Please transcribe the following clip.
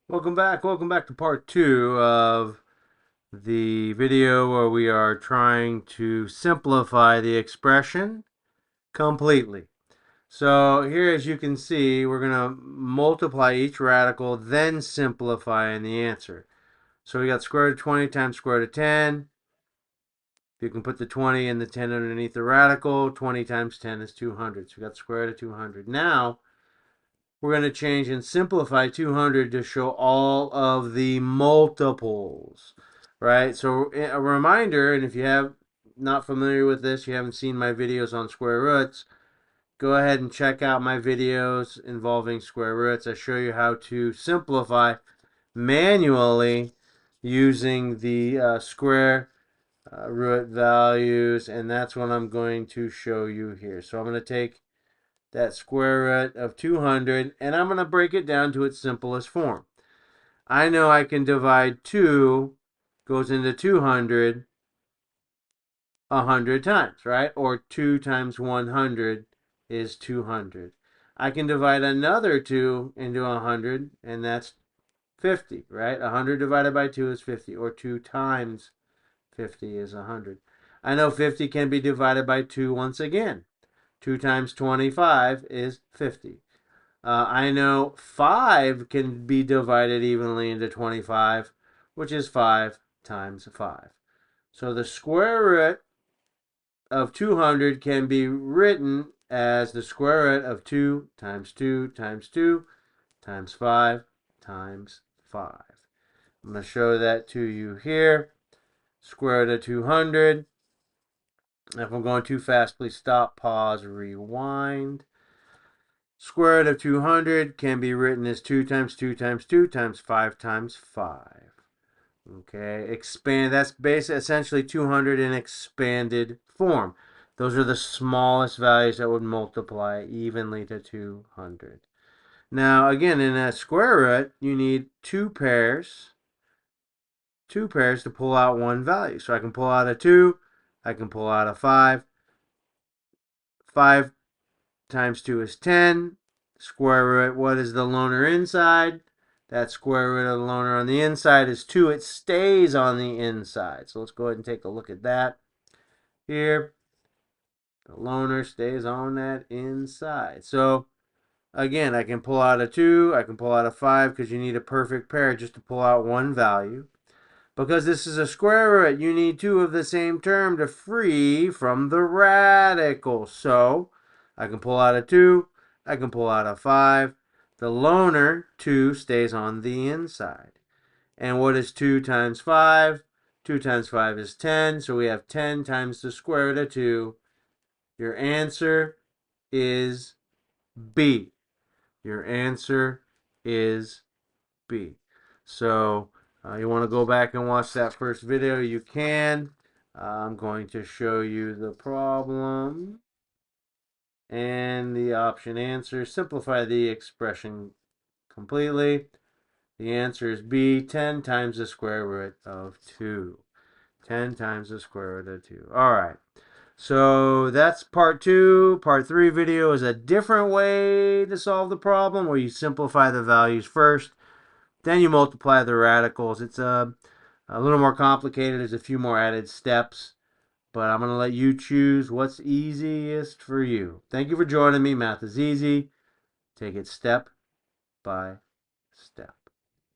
Welcome back to part 2 of the video where we are trying to simplify the expression completely. So here, as you can see, we're going to multiply each radical, then simplify in the answer. So we got square root of 20 times square root of 10. You can put the 20 and the 10 underneath the radical. 20 times 10 is 200. So we got square root of 200. Now, we're going to change and simplify 200 to show all of the multiples, right? So a reminder, and if you have not familiar with this, you haven't seen my videos on square roots, go ahead and check out my videos involving square roots. I show you how to simplify manually using the square root values, and that's what I'm going to show you here. So I'm going to take that square root of 200, and I'm going to break it down to its simplest form. I know I can divide 2 goes into 200 100 times, right? Or 2 times 100 is 200. I can divide another 2 into 100, and that's 50, right? 100 divided by 2 is 50, or 2 times 50 is 100. I know 50 can be divided by 2 once again. 2 times 25 is 50. I know 5 can be divided evenly into 25, which is 5 times 5. So the square root of 200 can be written as the square root of 2 times 2 times 2 times 5 times 5. I'm going to show that to you here. Square root of 200. If I'm going too fast, please stop, pause, rewind. Square root of 200 can be written as 2 times 2 times 2 times 5 times 5. Okay, expand, that's essentially 200 in expanded form. Those are the smallest values that would multiply evenly to 200. Now, again, in a square root, you need two pairs to pull out one value. So I can pull out a 2, I can pull out a 5. 5 times 2 is 10. Square root, what is the loner inside? That square root of the loner on the inside is 2. It stays on the inside. So let's go ahead and take a look at that here. The loner stays on that inside. So again, I can pull out a 2. I can pull out a 5 because you need a perfect pair just to pull out one value. Because this is a square root, you need 2 of the same term to free from the radical. So I can pull out a 2. I can pull out a 5. The loner, 2, stays on the inside. And what is 2 times 5? 2 times 5 is 10. So we have 10 times the square root of 2. Your answer is B. Your answer is B. So you want to go back and watch that first video, you can. I'm going to show you the problem and the option answer. Simplify the expression completely. The answer is B, 10 times the square root of 2. 10 times the square root of 2. All right. So that's part 2. Part 3 video is a different way to solve the problem where you simplify the values first. Then you multiply the radicals. It's a little more complicated. There's a few more added steps. But I'm going to let you choose what's easiest for you. Thank you for joining me. Math is easy. Take it step by step.